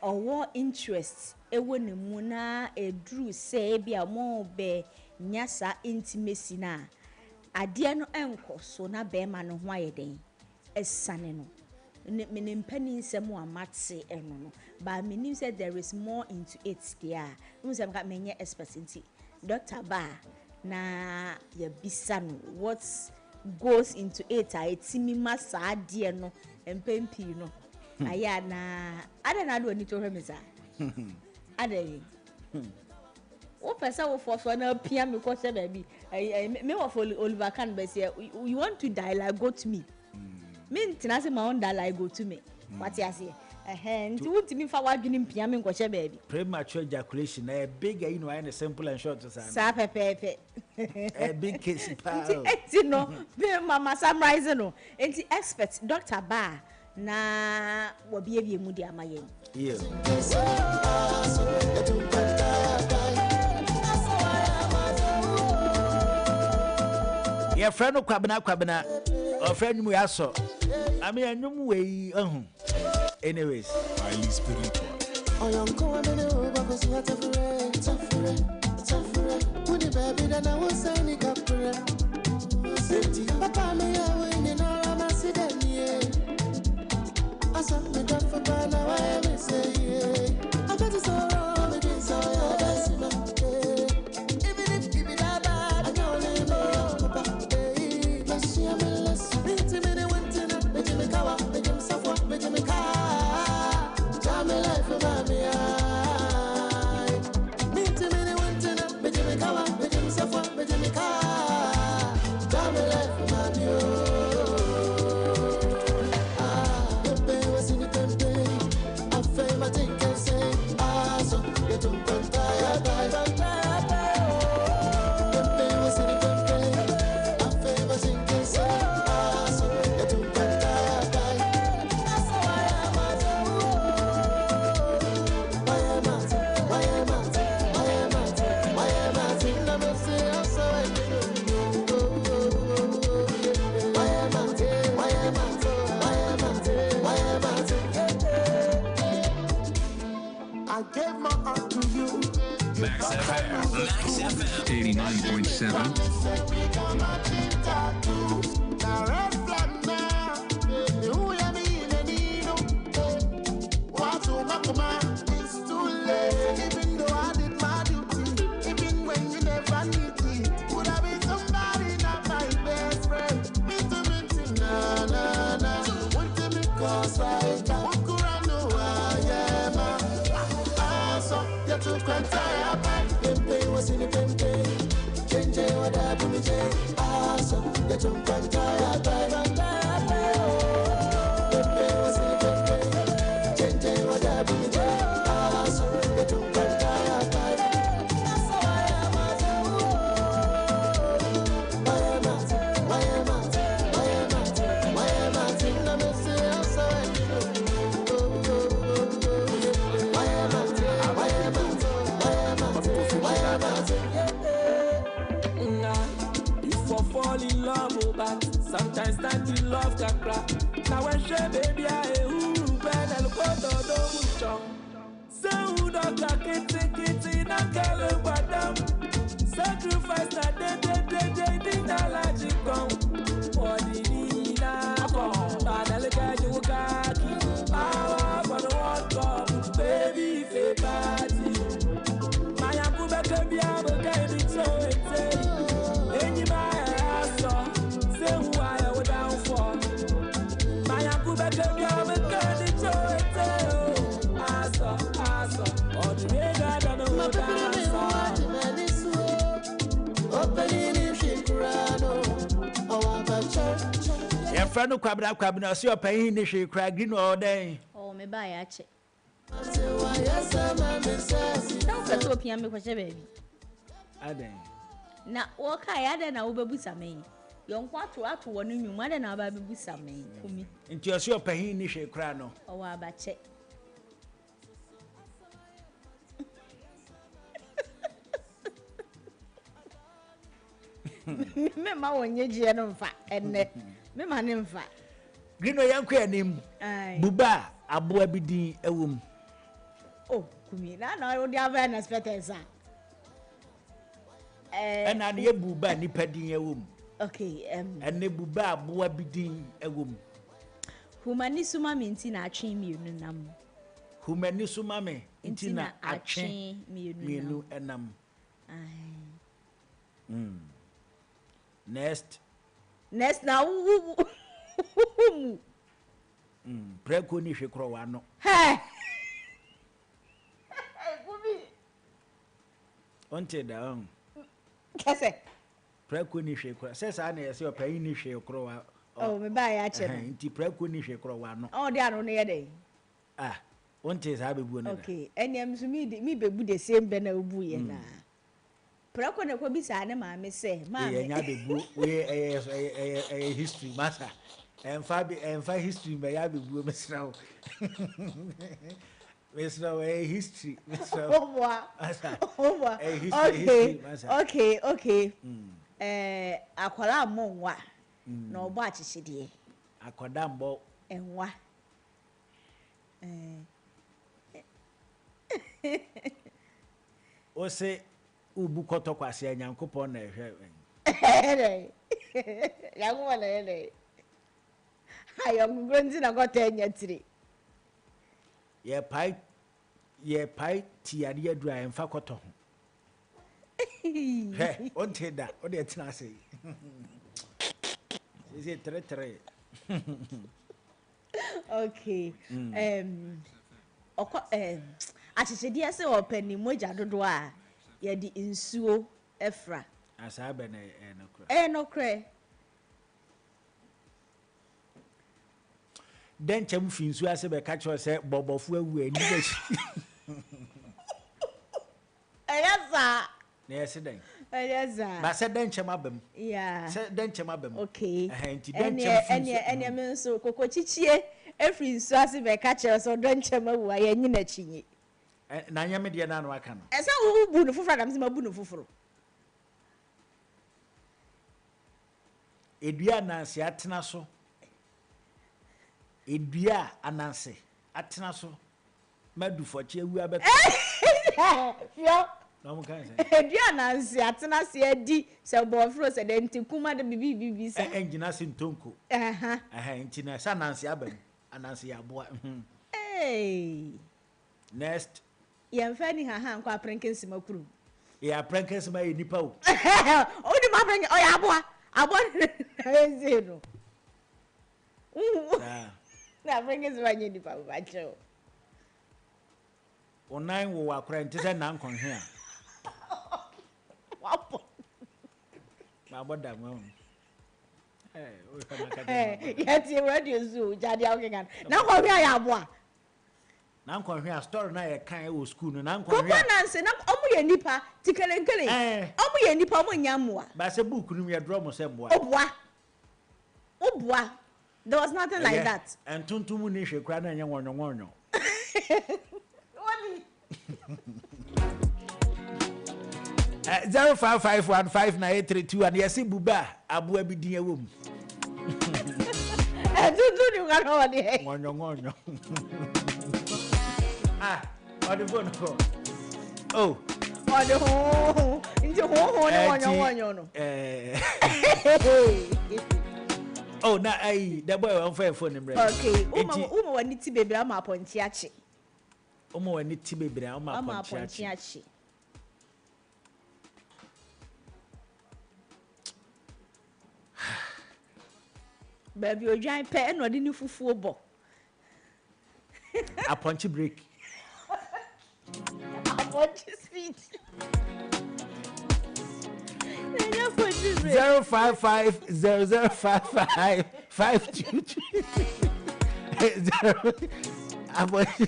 owo interest ewo ne mu na edru say bia mo be nyasa intimacy na ade no enko so na be ma no ho ayeden esane no me mpani nsem amate eno no but me said there is more into it there no say me menye expert nti Dr. Ba na ya bisa no what goes into it etimi masa ade no empempi no aya na ada na do ni to hwemeza ada yi o pesa wo for so na pia me ko se baby me wo for Oliver Kan be say you want to die like go to me me ntina se ma on die like go to me what you say nti wuntimi fa wadwene mpia me nkɔhye baby premature ejaculation a big you know and simple and short sa pepepe a big case pa enti no be mama summarize no enti expert Dr. Ba na wobiebie mu di amayen yeah your friend kwabena or friend mu yaso I mean anyum we anyways highly spiritual Max FM 89.7. Sometimes that in love can crack. Now when she baby I who ben el kodo do mucho. So who don't kitty na kele badam. Sacrifice na de na la jikon. Odi na ko. Badal ka ju kaki. Power for the World Cup. Baby fe party. Maya kubeke bia mo kai ni so ete. Enyi ma your friend kwabena so your pain ni hwe kra green all day oh me ba ya che no ka to pia me kwache baby aden na wo ka ya de na wo bebusa me yonkwa ato wo no nwum ade na ba bebusa me kumi nti o so your pain ni hwe kra no o wa ba che me ma wonye je no mfa enne me ma ne mfa green o yanko anim buba aboa bidin ewom Oh, kumi. Na odi ava unexpected sa. Ena ne buba nipa din ewom. Okay, Ene buba aboa bidin ewom. Humani suma minti na atwe mienu nam. Humani suma me nti na atwe mienu enam. Ai. Next na wu. Preko ni hwekro wa no. Hey. Kumi. Onte da on. Kese. Preko ni hwekro. Sesa na yesi opayin ni hwekro wa. Oh, me ba ya che no. Nti preko ni hwekro wa no. Oh, dia no ne ye dey. Ah, onte sa bebu no. Okay, enyam so mi bebu the same be na obu ye na. Prako na ko bisa ne maame se, maame. Ye nya bebu we history master. Emfa history me ya bebu mesra o. Mesra history, mesra. Owa. History master. Okay. Akwara monwa. Na obo achichide. Akoda mbo Enwa. O se ubu koto kwase anyankopon na ehwe. Yangu na ele. Ayo ngronzi na gote enya tiri. Ye pai tiari adu a emfa koto ho. He, onte da, o de tina se. Is tre. Okay. Achichidi ase opani moja dodo a ye di nsuo efra. Asa be na No kre. Den chem fi nsuo ase be ka cho se bobofu awu ani ba shi. Ayasa. Na yesi den. Ayasa. Ba se den chem abam. Yeah. Se den chem abam. Okay. Enti den chem fi. Ene me so kokochichie efri nsuo ase be ka che so den chem awu aye nyi na chinyi. Na nya me de na no aka no. Esa wo bu no fufura na me se mabu no fufuru. Edua nanse atena so. Edua ananse atena so. Madu foche awu abeto. Fio. No mo kan se. Edua nanse atena se adi se bofro se de ntikuma de bibi se. Engina se ntonko. Enti na sa nanse abam. Ananse ya boa. Hey. Next. Yemfa ni ha nkwa prenkensi makuru. Ya prenkensi ma nipa o. O di ma prenken o ya aboa. Aboa zero. Na prenkensi ma nyi nipa ba cho. Onan wo akora nti se na nkonhwe a. Wapo. Ma boda mo. O fa na ka. Ya ti radio zoo jadi awokan. Na nkonhwe a ya aboa. Na nkonhwe a story na ye kan e school no na nkonhwe. Koko nanse na omu ye nipa tikelenkele. Omu ye nipa omu nyamwa. Ba se book nu ye draw mo se boa. Obua. There was nothing like that. And tuntum ni hwe kra na nya wonyo. Wani. 05515932 and yesi buba abu abidin ewom. Tutu ni ngano wani. Wonyo. Odi phone call. Oh. Odi ho. Inji ho ni wonyo no. Oh, na the boy on phone him. Okay. Uma wani ti bebre ama aponchi achi. Uma wani ti bebre ama aponchi achi. Baby odwan pe no de ni fufu obo. Aponchi break. Aponchi speed. 055005552. Aponchi.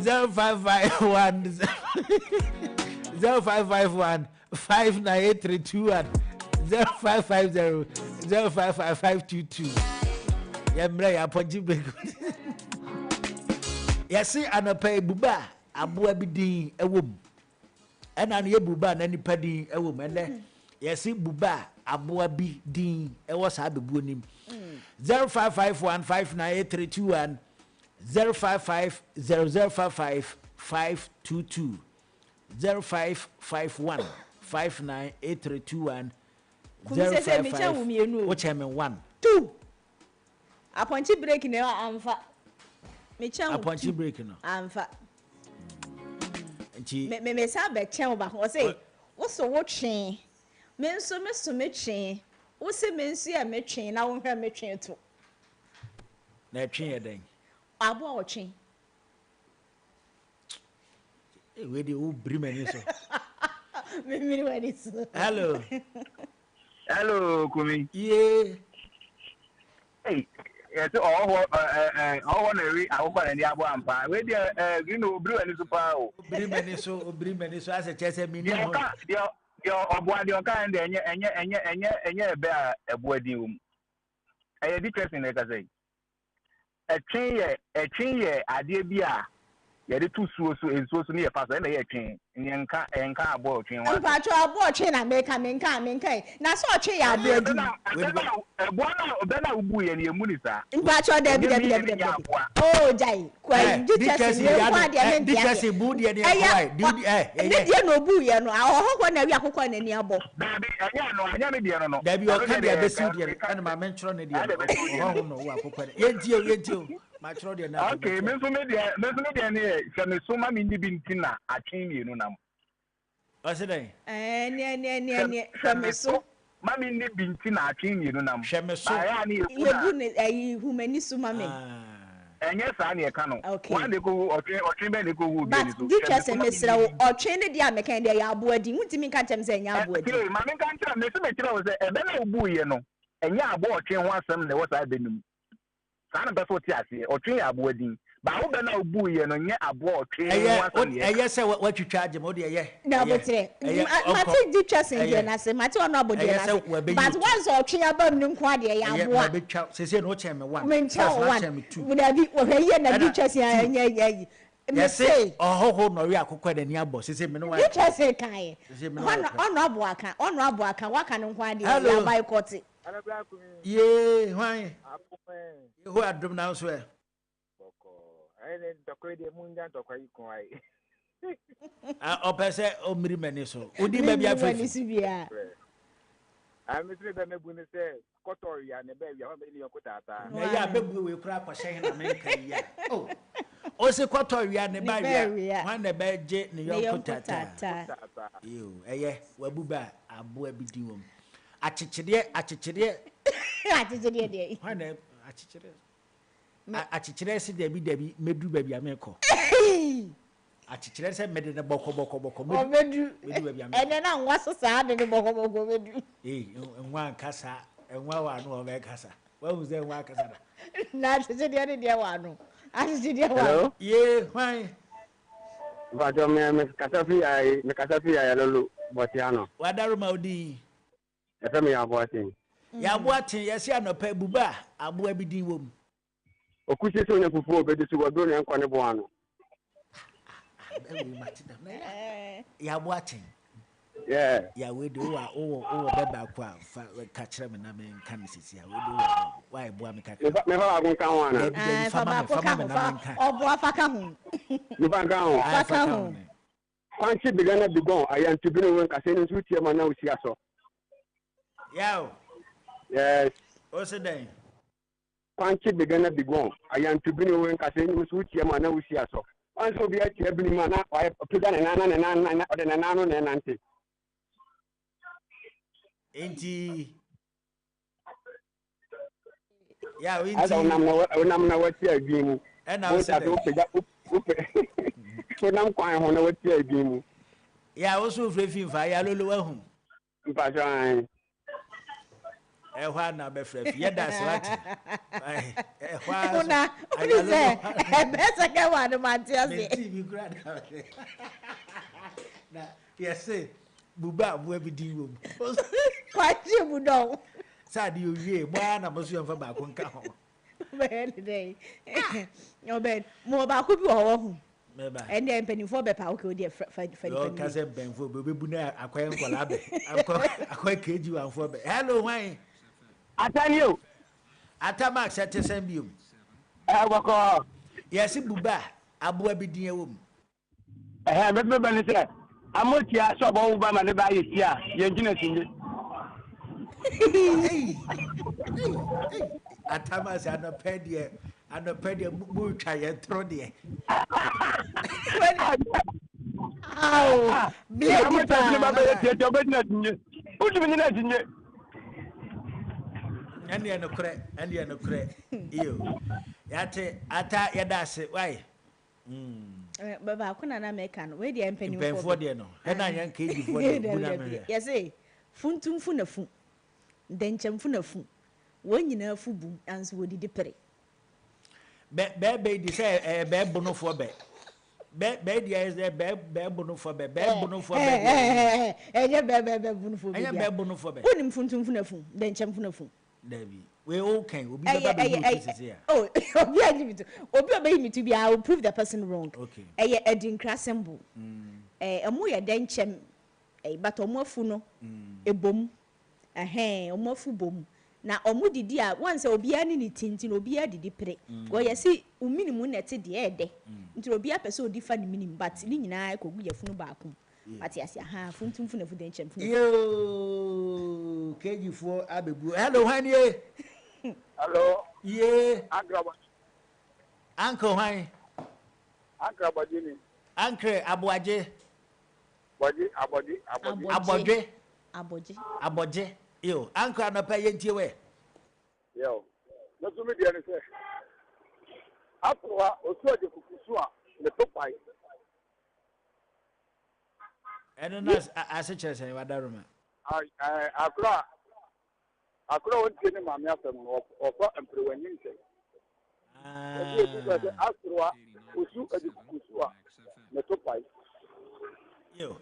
Zero five five one 0551598321 0550055522. Yemre ya ponji bego. Yesi anapa buba aboa bidin ewom. ɛna no yɛ buba na nipa din ɛwɔ mu ɛnɛ yɛsi buba aboa bi din ɛwɔ saa bebuo nim 0551598321 0550055522 0551598321 Which 2 Aponchi break ne amfa mecham Aponchi break no amfa nti me sa be chen ba ho say wo so wo twen me nso me so me twen wo se me nso ya me twen na wo hwe me twen to na twen ye den abo wo twen we dey o bri mani so me miri wani so hello Kumi. Yeah. Hey, yes, all na we akoko na ndi abo ampa. We dey green obru ani super o. Obri mani so as a chese mini ho. Yo oboa de oka and enye ebe a eboa din wo mu. Eye di person na ka say. Etwen ye ade bi a ye de tu suo so ensuo so ne ye paso na ye twen nka abo twen wa mpa cho abo twen na menka na so twen ya abo adi ebo na obena ubu ye ne emu ni sa mpa cho da bi oh jai kwai dikasi ye kwa de men dikasi bu de ne kwai de no bu ye no ahoho na wi akokọ na ni abo da bi anya me de no da bi o ka de besi de na ma menchro ne de oho no wo akokọ yentio ma chro de na okay me so me de ne se me so ma me ndi bi ntina atwen mienu nam o se den ne se me so ma me ndi bi ntina atwen mienu nam hwe me so ya ne yebu ne ayi humani so ma me enye sa na e ka no wa de ko otwen be ne ko wu bi ni so but dikya se mesra wo otwen ne dia mekan de ya abo adi ntimi ka tem se nya abo adi ma me kan tira me so me tira wo se ebe na ubu ye no enye abo otwen ho asem ne wo sa benum sana be so ti ase otwen abo adi ba wo be na ubu ye no nye abo otwen ho asem ye eye se watwitwa agem o de eye na botre mate dikya se ye na se mate ono abo de na se but once otwen aba mni nko ade ya abo a be twa se se no cheme 1 me cheme 2 wo da bi wo ye na dikya se anya yayi yes ohoho no we akokọ de ni abo se me no wa dikya se kai ono abo aka waka no nko ade ya bai kote ye hwan ho adom na so e ene tokoi de munja tokoi kon ai o pese o miri mani so odi ba bia fa a mi tre be mebu ni se kotori ya ne be ya me ni yokotata na ya bebu we kura kwahye na me kan ya o se kotori ya ne ba ya wan ne be je ne yokotata yo eye wabu ba abo abidi wom achichire de wan ne achichire achichire se dabi medu ba bia me ko achichire se mede ne boko medu ba bia me ene na nwa so sa de boko medu nwa nkasa enwa wa no o be kasa wa hu ze nwa kasa na achichire de wa no achichire wa ye hwan Vajo me kasafi ya lolo botiano wadaru maudi efe me ya boatin ya boatin yesi anopa buba abo abidin wom okusi so nya fufu obedi so wado ne nkwane boano ya boatin ya we do o beba kwa ka kire me na me kan sisi ya we do why boa me ka me fa agun kan wana fa ba ko ka obo afaka hu me fa kan hu kwanchi bigana bigon ayantu bino wen ka se ni su tie ma na usi aso Yo. Yes. What's the name? Kwanchi bigana bigon ayantu bino wen ka se ni su tie ma na usi aso anso bi a tie bini ma na wa pega na ode na nanu na nante Enti ya winti asa unam na wati adwimu na o se unam kwan ho na wati adwimu ya wo so frefi mfa ya lolo wa hu mpa jan ehwa na be frefi ye da swati ehwa una unize besa ke wa no mantiase TV grad na yes buba abu abidi wo kwachi budo sadi owie mo na mo so yemfa ba ko nka ho ben dey no ben mo ba ko bi ho hu And then penny for be pa okay dey fight. You can say ben for be bu na akwai nkola be. Akwai keji wan for be. Hello wan. Atanio. Atama sete sembium. Wako. Yes buba abo abidin ewom. Me be ni say. Amotia so bo ba ma ne ba yi a ye ngina tinje. Atama say anopedie mu twa ye tro de. Ow. Amotia ni ba ye tie to be na tinje. Uti me na tinje. Ene no kure. Iyo. Yate ata yedase why? Baba kuna na make no we dey empany for de no. Ena yan keji for de buna me. Yes eh. Funtum fu na fu. Denchem fu na fu. Won nyina fu bum anso wodi de pere. Be di say be bono for be. Be di is there be bono for be. Be bono for be. Enye be bono for be. Enye be bono for be. Wonim funtum fu na fu. Denchem fu na fu. David. We all can. Obi baba be this here. Oh, obi agimitu. Obi obeyimitu bi I will prove the person wrong. Okay. Eye edinkra symbol. Emu ye denchem. But omo afu no ebom. Omo afu bom. Na omo didi a once obi ani ni tintin obi adidi pere. Go ye si uminimu nete de ede. Nti obi apese odi fa ni minim but ni nyina ekogu ye funu ba akum. But yes ya funtum funu fu denchem funu. Yo keji fo abebu. Hello hanie. Hello. Yeah. Uncle Why? Uncle Badini. Uncle Abuaje. Aboje. Yo, Uncle Anopa yentie we. Yo. No to me dey say. Afroa osu ade kukusu a le topai. Eno na asechere say wadaruma. Akura wontie ne maame afam no ofa emprewanyi nse. Afroa osu ade kukusu a le topai. Yo.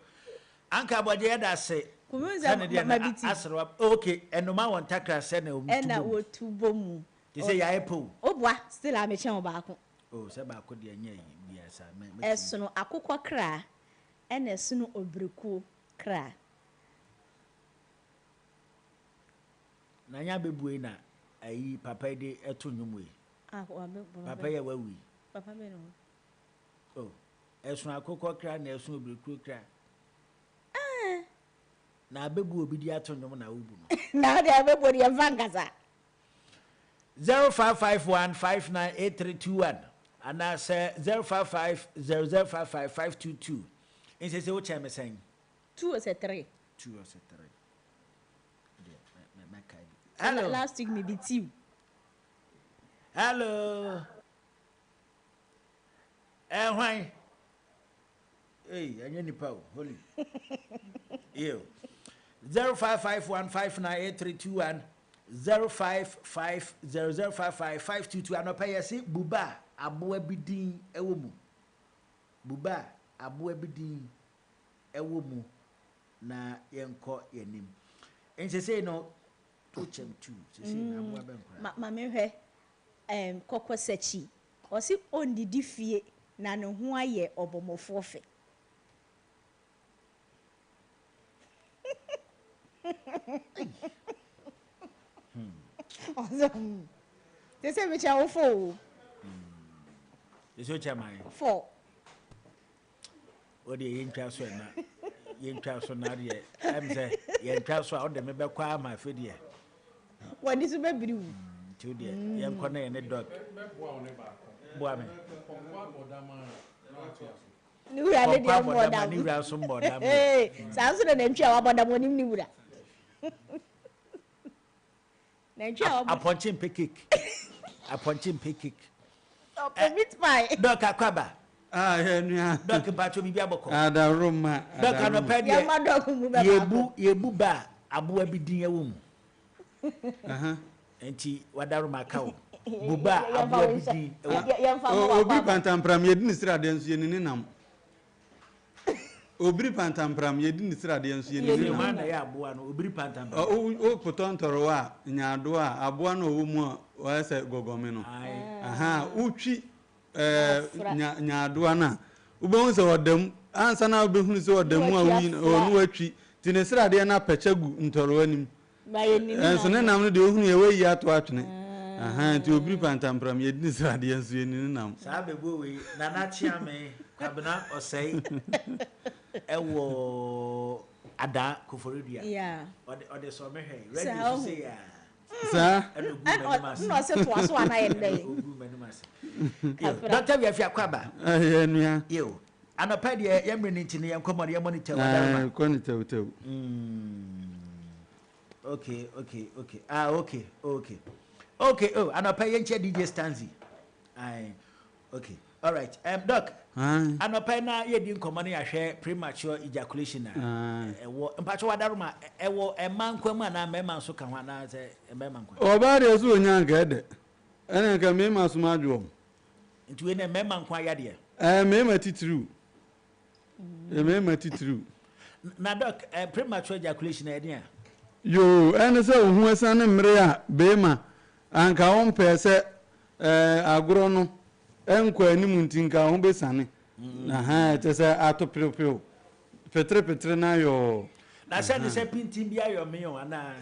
Uncle Aboje da say Kumunza mabiti. Asro okay, enoma won takra se na omutu. Ena wotubo mu. They say ya epo. Obwa still am eche obaako. Oh, se ba ko de anya yi biasa. Esono akokọ kra. Ena esono obreku kra. Na nya bebue na ayi papa de eto nwum we. Papa ya wawi. Papa me no. Oh, esono akokọ kra na esono obreku kra. Na abebu obi di ato nwom na wubu no. Na de abebu di vangaza. 0551598321 and that's 0550055522. In say what am I saying? 2 or 3. 2 or 3. Hello. Last week me beat you. Hello. Why? Hey, anya nipa holy. Yo. 0551598321 0550055522 anopa yesi buba aboa bidin ewo mu. Buba aboa bidin ewo mu na yenko yenim. Ense say no to chem tu. Se na aboa benkra. Ma me hwe kokosachi. Osi ondidi fie na ne ho aye obomofo fe. Awesome. They say me chawo 4. Is your chairman 4. O de yentwa so na. Yentwa so na de. Em say yentwa so o de me be kwa ma fe de. What is be biri wu? Tu de. Yen ko na ye ne dog. Boa me. Ni wura de de mo da. Ni wura so mo da. Eh, sanso de na ntwa wa boda mo nim ni wura. A punching cake. A punching cake. Meat pie. Doc Akwaba. Yeah. Doc Pacho Bibiaboko. Ada Roma. Doc Anopedia. Yebu ba abu abidin ewum. Enti wadaru makao. Buba abu abidin ewum. Obi pantampram yedini srade nso yenini nam. Obiri pantampram yedini srade nso yenini nam. Na ya abuwa no obiri pantampram. O potontoro a nyaado a abuwa no wo mu a wa se gogome no. Utwi nyaado na ubehun se odam ansa na ubehun se odam a wi onu atwi ti ne srade na pechagu ntoro anim enso ne nam no de ohunu ye we yi ato atwene aha ti obiri pantampram ye di srade enso ye ni nam sa bebo we na na chiame kwabena osei ewo ada koforedua ode so mehwe ready to say ya sa no se to aso ana ye ndey Dr. Biafia Kwaba nua yo anapa de ye mre nti ne yankomode ye monitor wadama kwani tew okay oh anapa ye nche DJ Stanzi ai okay all right doc anapa na ye di nkomane ya hwe premature ejaculation na ewo mpacho wadaruma ewo emankwam na mema nso ka ho na se emankwam obare ezu onya nka ede ene nka mema so madwo nti we na mema nkwa ya de mema titru mema titru na doc premature ejaculation ede a yo ene se ohu asan ne mre a bema anka won pese agro no enkwa anim ntinka ho besane na ha tese atopirepiro petre na yo na se ne se pinti bia yo me yo ana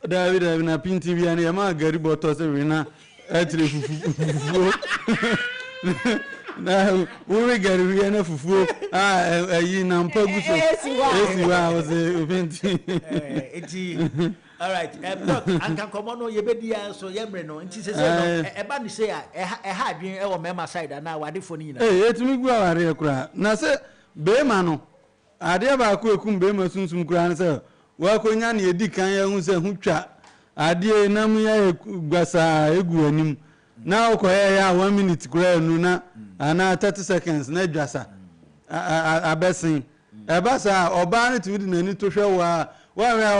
David na pinti bia na ma gari boto se we na atire fufu na we gari we na fufu ayi na mpagu so esi wa o se pinti eti all right doc anka komono ye bedi ya so ye mre no nti se no eba ni say e ha adwen e wo mema side na wadefo ni na etumi gu aware kura na se bema no ade ba ko ekum bema sunsum kura na se wa ko nya na edi kan ya hu se hu twa ade nam ya gbasa egu anim na ko ya 1 minute kura enu na ana 30 seconds na dwasa abesin eba sa oba na tumi di nani to hwe wa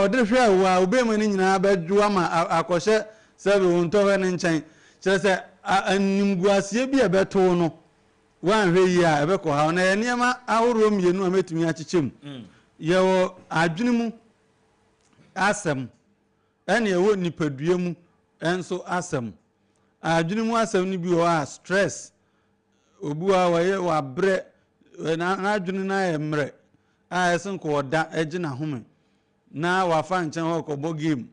ode hwe wa obema ni nyina badwo ama akɔhye sɛbe wonto hwe ne nkyɛn kyerɛ sɛ animguasie bi ebeto no wanhwe yi a ebekɔ ha na eniema ahoro mienu a metumi akyechem yewo adwene mu asɛm ɛne ewo nipadua mu enso asɛm adwene mu asɛm ni bi wa stress obuwa wa bre na adwene na emre a esen ko oda egina home na wafa nchen ho ko bo game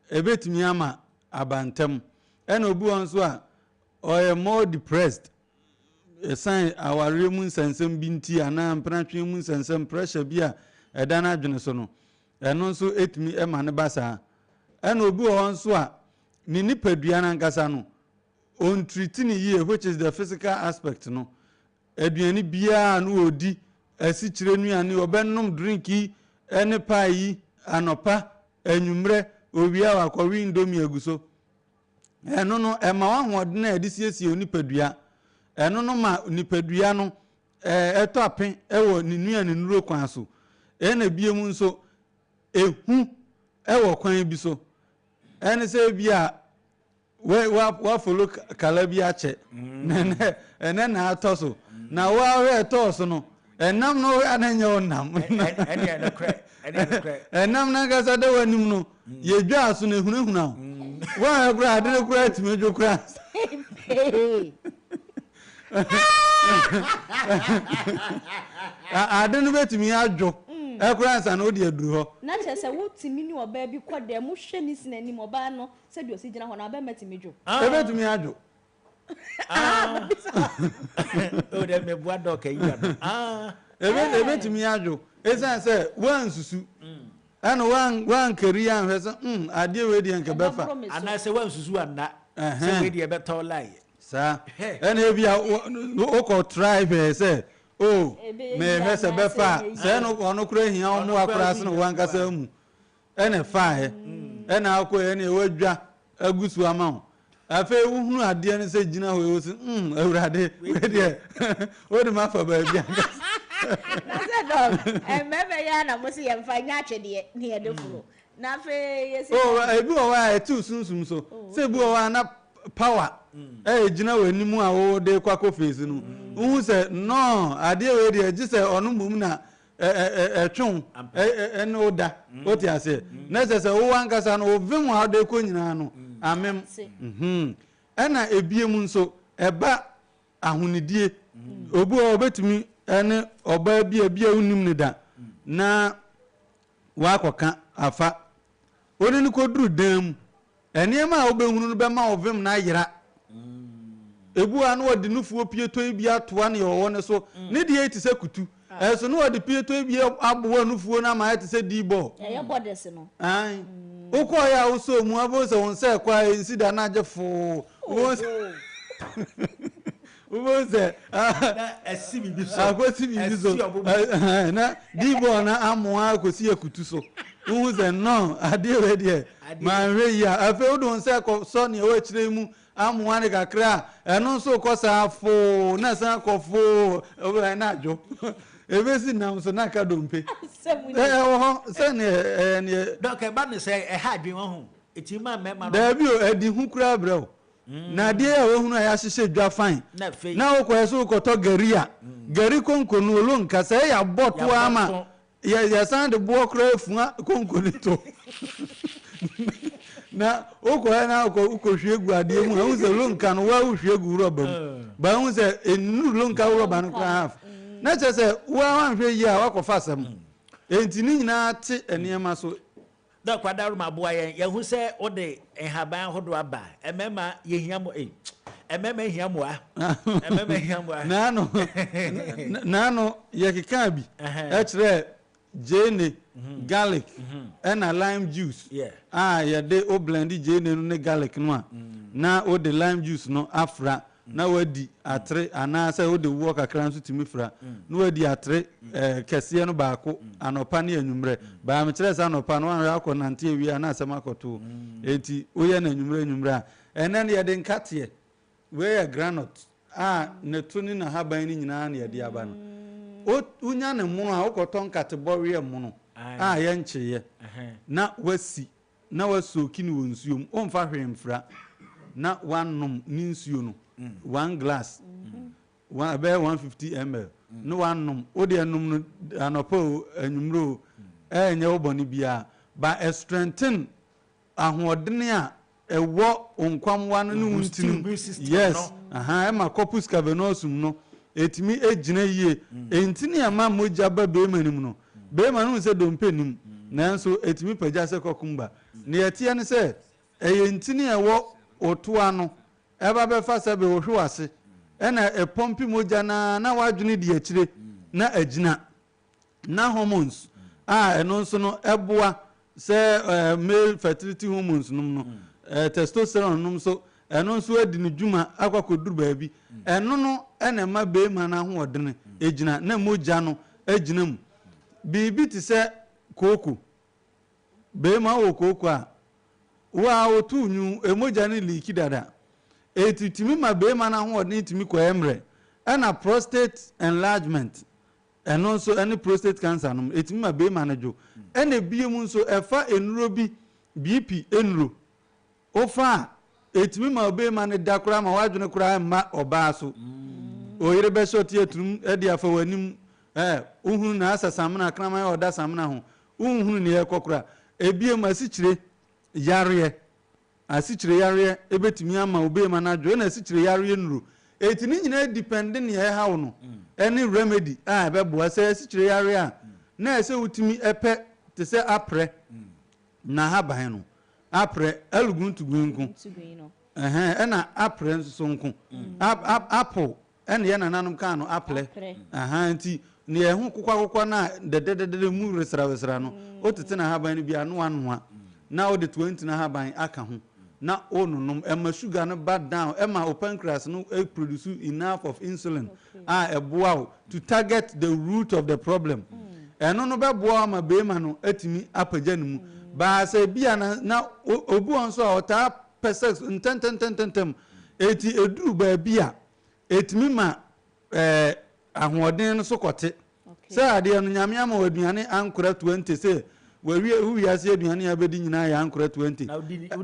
ebetumi ama abantem ena obi won so a or more depressed sign our mu nsensem binti ana mpratwe mu nsensem pressure bia eda na adwene so no eno so etumi ema ne basa ena obi won so a ni nipadua na nkasa no on treating ye which is the physical aspect no aduani bia no odi asi kire nuane obennom drinki ene pai anopa enwumre owia wakọ window mi aguso eno no ema wahode na edisiesie onipadua eno no ma onipadua no eto apen ewo ninua ne nuro kwan so ena biemu nso ehu ewo kwan bi so ene se bia wa follow kala bi ache ene na atoso na wa we toso no enam no ananya onam ene na kre enam na gasa de wanim no ye dwa aso na ehunahuna wa agura ade kura timejo kura ade no betimi adwo ekura nsa na odi aduru ho na chese wo timi ni oba bi kwode mu hwe ni sinani mo ba no se bi osigina ho na ba metimejo ebetimi adwo o de me bua doka yi no ebetimi adwo esan se wan susu ana wan kari an hwese ade we de nka befa ana se wan susu anna se we de beto lai sa ena ebia o ko try se oh me hwese befa se no ono kura hia omo akura se no wan kasa mu ena fa he ena akọ ena ewadwa agusu ama afa ehunu ade ne se gina ho ewosi awurade we de o de ma fa ba bia na se dog meme ya na mo se yemfa nya atwede ne ye de furo na fe yesi ebi o wa etu sunsum so se ebi o wa na power gina wanimu a wo de kwako face no hu se no ade we de gi se onu mum na etwon ene oda oti ase na se wo wankasa no ovim ha de ko nyina no amem ena ebiemu nso eba ahunidie obu obetumi ene oba bia unim ne da na wakoka afa oni ni kodru dam ene ma obehunu no be ma ovem na yira ebu anu odi nufuo pieto bi atoa ne wo ne so ne de eti se kutu eso no odi pieto bi abo nufuo na ma eti se dibo ya borders no ai uko ya uso mu abo se won se kwa insida na agefo Uboze asibi biso akosi biso na dibo na amoa akosi ekutu so uze no ade we de ma hwe ya afi odon se ko so ne o kire mu amoa ne kakra eno so ko sa fo na sa ko fo o na ajo ebesi na so na ka dompe se ne donc ba ne se ha adwen ho etima mema no da bi o edi hu kura brɛ na de ya wehunu ya hyehyɛ dwa fine na wokɔ so wokɔtɔ gari konkonu olonka sɛ ya bɔto ama ya san de bo kra afua konkoni to na wokɔ na wokɔ hwie gu ade mu hu sɛ olonka no wa hwie gu roba mu ba hu sɛ enu olonka roba no kra half na kyɛ sɛ wa hwe yi a wakɔfa asɛm enti ni nyina te eniema so da kwadaru maboa ye hu se ode enhaban hodo aba emema ye hiamo emema hiamo emema hiamo nano ye keka bi e kire jene garlic and lime juice ye de o blend jene no ne garlic no na o de lime juice no afra na wadi atre ana se o de wo kakra nso timi fra na wadi atre kese no baako anopa ne anwumre ba me kire se anopa no an akọ nante wi ana asem akoto enti o ye na anwumre a enen ye de nkate we ye granite ne tuni na haban ni nyina na ye de aba no o unya ne mu a okoto nkate bọwe mu no ye ncheye na wasi na wasoki ni wonsuom o mfa hwemfra na wanom ni nsuo no 1 glass about 150 ml no one num odi anum no anopo anwumro enye oboni bia ba strengthen ahoɔdene a ɛwɔ onkwamwa no ne wuntinu yes e ma corpus cavernosum no etimi ejina yie entini ama moja ba be manim no be manu se dompe nim nanso etimi pagya se kokumba ne yetie ne se entini ɛwɔ otoa no eba be fa se be wohwe wase ena epompi moja na wadwene di akire na agina na hormones eno nso no eboa se male fertility hormones num no testosterone num so eno nso adi ne dwuma akwakoduru baabi eno no ena ma be ma na ho odene agina na moja no agina mu bibi ti se koko be ma wo koko a wa otu nyu emoja ne liki dada etitimi ma be ma na ho odene timi ko emre ena prostate enlargement eno nso any prostate cancer no etimi ma be ma na jo ena biemu nso efa enuro bi bp enuro ofa etimi ma be ma ne dakora ma wadwene kora ma oba so oyire be shoti etum edi afa wanim uhunu na asasamna krama oda samna ho uhunu ne ekokora ebiemu asichire yare ebetimi ama obe ma na jo na asichire yare nuro etini nyina depend ne ye hawo no any remedy be bo ase asichire yare a na ese utimi epe te se apre na haban no apre aluguntugunku ena apre nso nko apple ena ye nananum kan no apple nti ne ye hu kokwa na dededede mu resra no otete na haban no bia no anoa na o de 20 na haban aka ho na onunum ema sugar no bad down ema o pancreas no produce enough of insulin eboa to target the root of the problem eno no be boa ma be ma no atimi apagya ne mu ba se bia na obu onso a ota persex intentem eti eduru ba bia etimi ma ahoɔden no so kote se ade no nyame ama waduane ankora 20 se wawie uwiase aduane abedi nyina ya ankora 20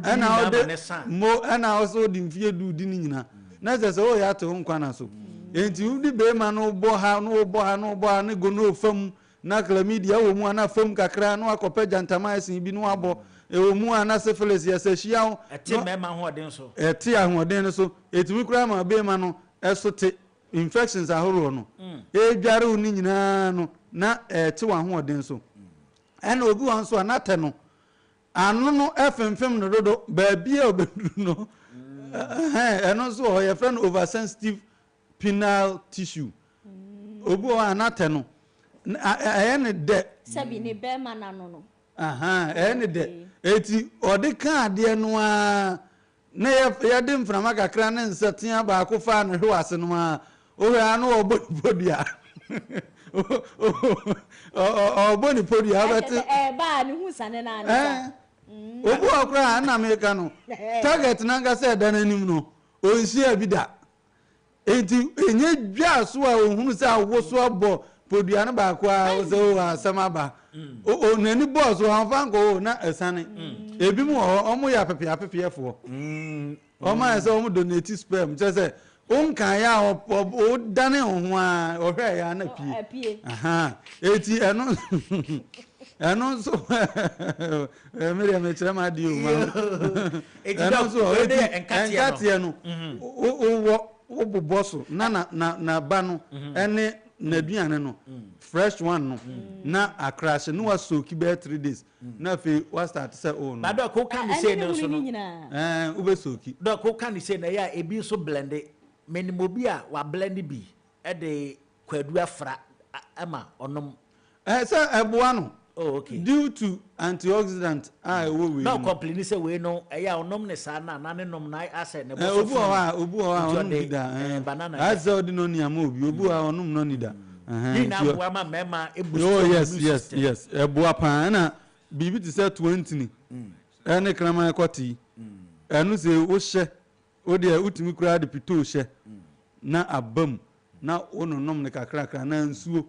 ana ode mo ana also di mfie du di nyina na se o ya to nkwa na so enti udi be ma no bo ha ne go no fam na chlamydia wo mu ana fam kakra no akopɛ jantama asin bi no abo wo mu ana syphilis ya se hia o eti me ma hoɔden so eti ahoɔden so etimi kura ma be ma no esote infections ahoro no edware wo ni nyina no na te wa ho odin so ena obi wan so anate no anu no efemfem no dodo ba bia obeduru no eno so o ye friend oversensitive penile tissue obi wa anate no ene de sabi ni be ma na no ene de eti odi ka ade no a na ya de mframa kakra na nsatia ba akofa no hwe ase no a o hwe anu obodia oboni podia abete ba ni hu sane na na obu akra na America no target na nga se da nanim no onsi abida enti enye dwa so a ohunu se awoso abo podia no ba kwa o se o asama ba o nani boss o anfango na esane ebi mu omo ya pepe efo o ma se omo donate sperm je se onkan ya o dane ho a o hwe ya na pie eti eno so Miriam echira ma di o ma eno so o de enkatie no o boboso na ba no ene na duane no fresh one no na akrash no was soki be 3 days na fe was start say oh no ba ko kan say no so no u be soki do ko kan say na ya ebi so blend menimobi a wa blend bi e de kwadu afra ama onom say eboa no oh okay due to antioxidant we no complain say we no ya onom ne sa na ne nom na ase ne bo obu onom dida banana as odi no ni ama obi obu onom no ni da na abo ama mema ebu yes eboa pa na bibi ti say 20 ni ene krama ekoti enu se wo hye o de utimi kura de pito hye na abam na ononom ne kakra na nsuo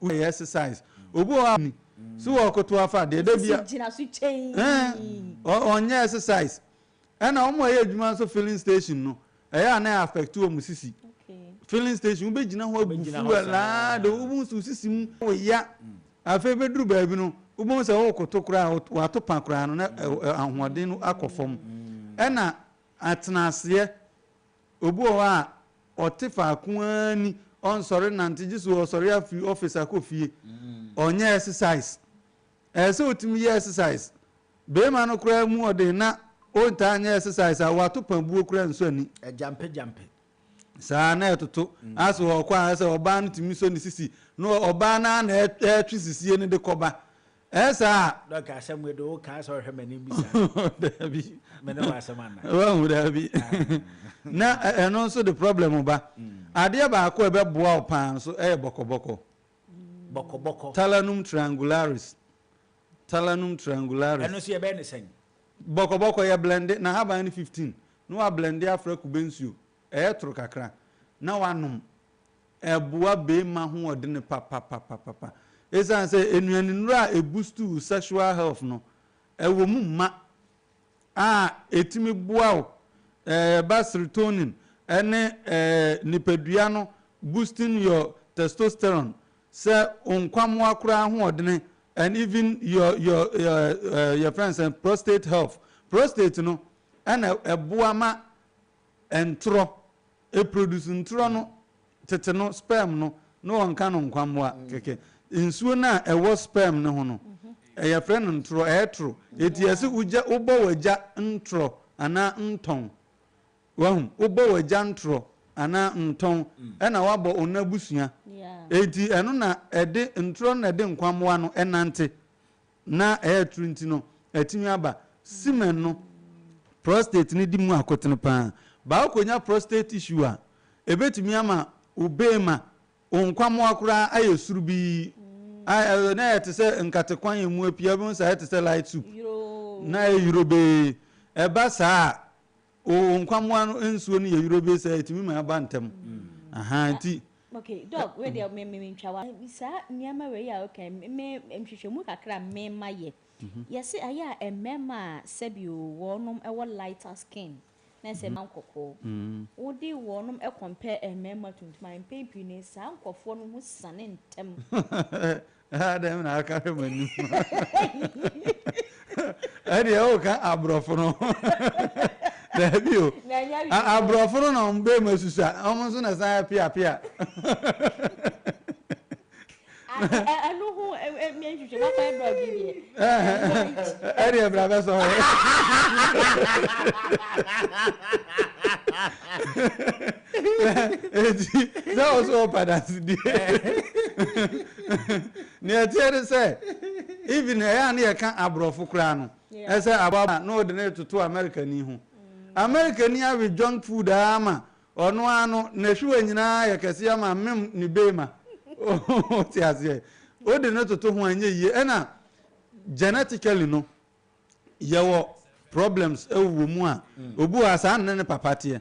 o exercise obu ni so okoto afa de bia jina su chain onye exercise ena omo ye adwuma so filling station no eya na affect o musisi filling station be gina ho agufu la de ubu su sisi mu ya afa be duru ba bi no ubu se okoto kura wato pan kura no na ahoden no akofom ena atenase obu o a otefa kuani on sorry nanti jisu o sorry afi office akofie onye exercise so otimi exercise be ma no kura mu ode na o ta anya exercise a wato pambuo kura nso ani jampe sa na etoto aso ho kwa ase oba no timi so ni sisi no oba na etwi sisi ni de koba esa doka asem we do ka so hwemani bi sa dabi me no asema na wa hu dabi na eno so the problem ba ade ba akọ ebe boa opan so bokoboko Talanum triangularis eno so ye be ne sen bokoboko ya blend na haba ni 15 no wa blend afra kubensuo tro kakra na wanum eboa be ma ho ode ne papa esan say enuani nura boost to sexual health no ewo mu ma etimi boa serotonin ene nipadua no boosting your testosterone say onkwamo akura ho odene and even your friends and prostate health prostate no ena eboa ma entro produce ntro no tete no sperm no onka no nkwamo keke nsuo na ewo sperm ne ho no your friend ntro etro etiase uja ubo waja ntro ana nton wahum ubo waja ntro ana nton ena wabo onabusua eti eno na ede ntro na ede nkwamwa no enante na etrinti no etimi aba semen no prostate ni dimu akotene pa ba okonya prostate issue a ebetimi ama obema onkwamwa akura ayesurubi na etese nkatekwan emu apia bi nsa etese light soup na eurobe eba saa onkwamwa no ensuo ni eurobe sa etimi ma aba ntem nti okay dog we dey me ntwawa bisa niama we ya okay me nhwehwemu kakra me maye yes aya emema sebio wonum ewo lighter skin na se mankoko odi wonum e compare emema tuntuma empepi ne sa nkofo no hu sane ntem dem na aka manu ade o ka abrofo no dabio na nya abrofo no mbe masusa omo so na san pia anu hu mi nhwehwe ma kwa dog bi area brother so that was all padas ne tiere say even ya na ye kan abrofo kura no e say ababa no de ne to America ni hu America ni awe junk food ama ono ano na hwe nyina ye kese ama mem ni bema o ti azie o de ne to ho anye yi e na genetically no yewo problems ewu mu a obu asa ne papa tie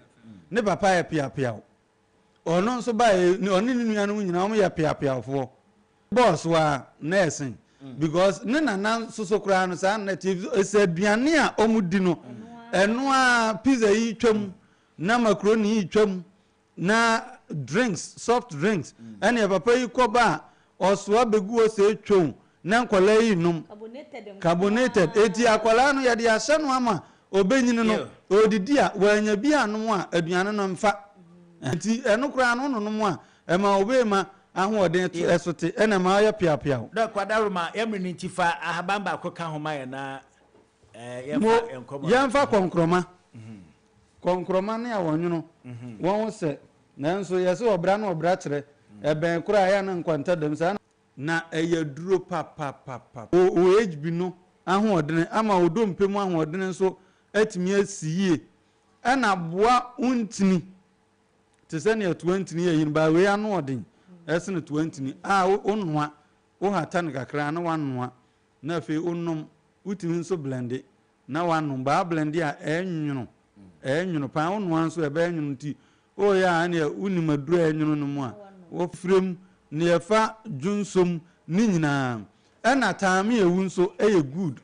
ne papa ya pia ono nso ba oni ni nua no nyina o ya pia fo boss wa nursing because ne nana soso kra no sa na ti aduane a omudi no eno a pizza yi twam na macaroni yi twam na drinks soft drinks ene papa yi koba oswa begu o se twom na nkola yi num carbonated eti akola no ya de ahye no ama obenyini no odidi a wanya bi anom a aduane no mfa enti eno kra no no a ema obema ahoden esote ena ma ya pia da kwadaruma yamri ntifa ahabamba akoka homa ya na yamfa konkroma ne awonwono won se nanso yese obra na obra kire eben kura ya na nkwanta dem sa na eyaduro papa o age bi no ahoden ama odompem ahoden nso atimi asiye ena boa untini te se ne 20 ne yin ba we anu odin esene 20 ni onwa o hata ne kakra na wanwa na fe onnom utimi nso blend na wanum ba blend a enwunu pa onwa nso ebe enwunu ti o ya na unimaduru enwunu no mu a wo frem ne yafa junsom ni nyina ena taami ewu nso eye good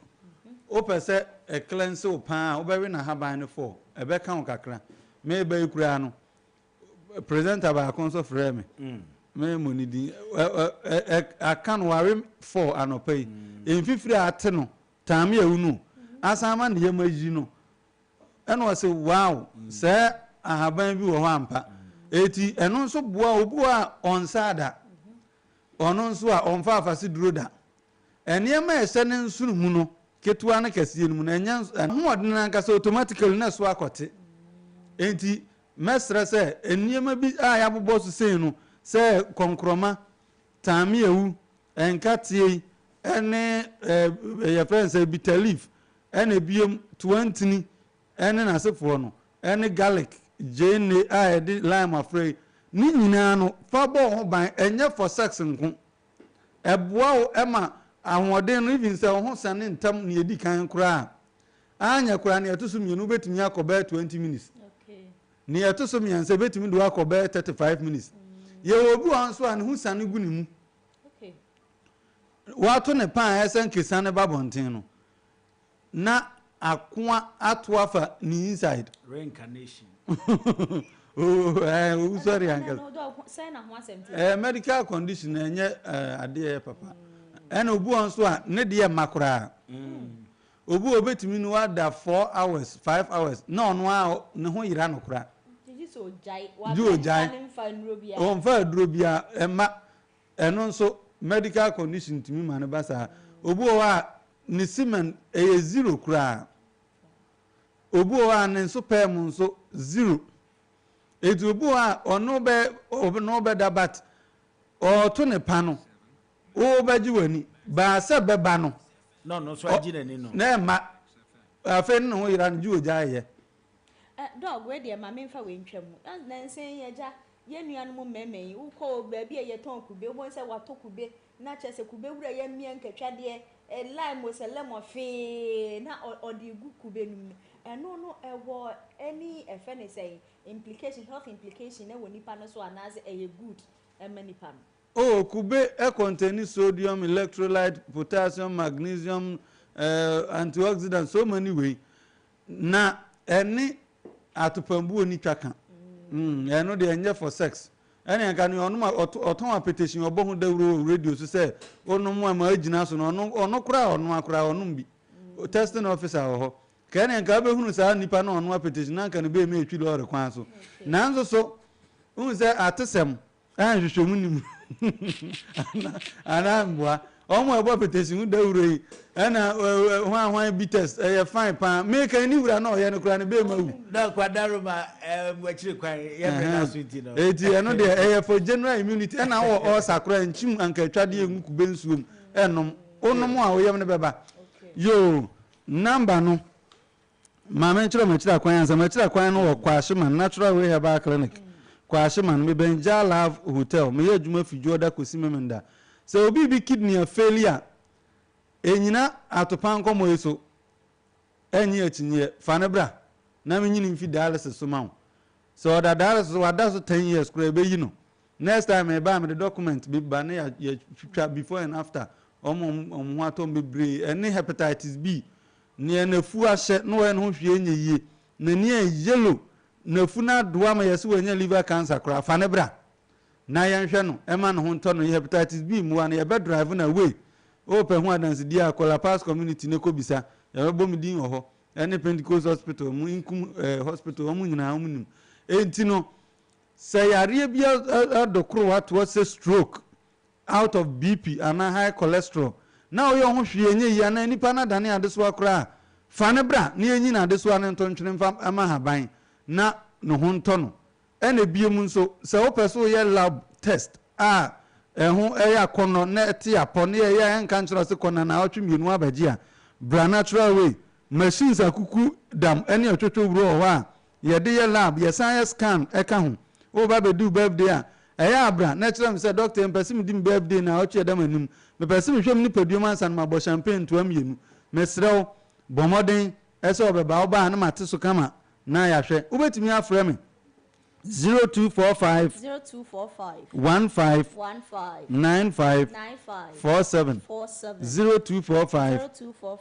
o pese e cleanse o pa o be we na haban no for ebe kan kakra me be ikura no presenter ba konso frame me monidi akan ware for anopai enfifiri ate no taami ewu no asama ne yemaji no eno wase wow se ahaban bi wo ho ampa eti eno nso boa obu a onsada ono nso a onfa afase duro da enema ese ne nsunu mu no ketua na kasie mu na enya hoodin na nkasa automatically na so akote enti mesra se enema bi a ya bobo so sei no se konkroma taami ewu enkatie ene ya friends bitalif ene biem 20 ene na sefo no ene garlic jene a edi lime afrey ni nyina no fa bo ho ban enye for sex nko eboa o ema ahoden no even se ho sane ntam ne edi kan kura anya kura ne etoso mienu betumi akoba 20 minutes ne etoso miense betumi do akoba 35 minutes ye obu anso an hu sane gu ni mu wato ne pan esen kesane babonten no na akwa atwafa ni inside reincarnation sorry uncle medical condition enye ade papa ena obu onso a ne de makura obu obetimi no wada 4 hours 5 hours na ono a ne ho yira no kura on fa drobia ema eno nso medical condition timi mane basa obu o a ne semen zero kura obu o a ne nso pem nso zero edubu a ono be dabat o to ne pa no o baji wani ba se beba no no so aji na ni no na ma afen no yira nju oja ye dog we de ma memfa we ntwam na nsen yeja ye nuanu mo memmen uko ba bi ye ton kube o se wato kube na chese kube wura ye mie nkatwa de lime o se lemon fe na odi gu kube num eno no ewo any efene say implication health implication na woni pa no so anaze good many pa no kube contain sodium electrolyte potassium magnesium antioxidant so many way na any atopambu oni twaka eno de enye for sex ene kan onu oton apetition obohu dawro radio so say onu mu ama agina so no onu kura onu akura onu bi testing officer ho Can and Kabe who is our Nippon on one petition, none can be made to the council. Nanzo so, who is there at the same, and you show me. And I'm what. All my petition would do, and one be test a fine pan. Make any way I know you're not going to be moved. No, Quadaruma, which require it. I know they for general immunity, and our all sacred and chim and Kachadi Bensum, and no more. We have never. Yo, number no. Mamma Chila Quans, a Machila Quan or Quashiman, natural way about clinic. Quashiman, me Benja Love Hotel, me Jumafi Joda Kusimenda. So obi bi kidney failure enyina atopan komo eso enyi atinye fanebra na menyini mfi dialysis so ma so that dialysis wada so 10 years kura be yi no next time e ba me the document bi ba na ya before and after omo atom bebre ene hepatitis B ne nafu ahye no we no hwe enye yie na ne yellow nafu na doa ma yesi we nya liver cancer kura fanebra na yanhwe no ema no honto no hepatitis B mu an ye be drive na way open ho dance dia Kola Pass community ne ko bisa ye be bom din ho any Pentecost hospital mu inkum hospital mu nyina mu nim enti no say yare bia adokro what was a stroke out of BP and high cholesterol na oyo ho hwe enye ya na nipa na dane adeso akra fa ne bra na enyi na adeso an ntontwene mfa ama haban na no honto no ene biem nso se wo peso ye lab test ehu eya kono na eti apone ye enka nchiro se kono na otwemienu abaji a bra natural way machines akuku dam ene otwotwo wuro ho a ye de ye lab ye science scan eka ho wo ba be do birthday a eya abra natural me say doctor empesim dim birthday na otwe dam anum me pesim hwem ni paduom ansan ma bo champagne to amienu me srew bomoden ese obeba oba na mate so kama na ya hwe ubetimi afre me 0245 15 95 47 0245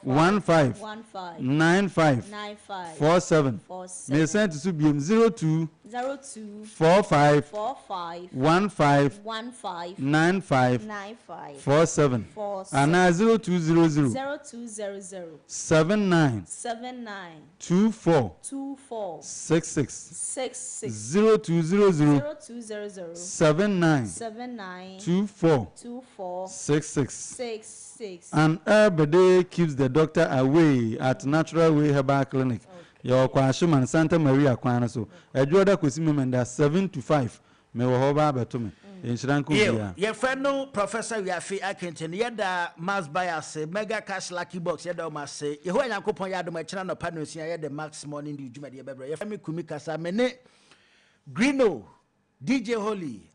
15 95 47 may send to subium 02 45 15 95 47 and 0200 79 24 66 0200 79 24 66 and every day keeps the doctor away at Natural Way Herbal Clinic. Your Kwashiman Santa Maria Kwana so Ejoda Kusimemenda 7 to 5 me wo hoba betome insuranko bia ye friend Professor Wiafi Akinten yeda mass bias mega cash lucky box yeda o masse ye ho yankopon yada ma kira no panusia yeda max morning di djuma de bebre ye fami kumi kasa me ne Greeno DJ Holy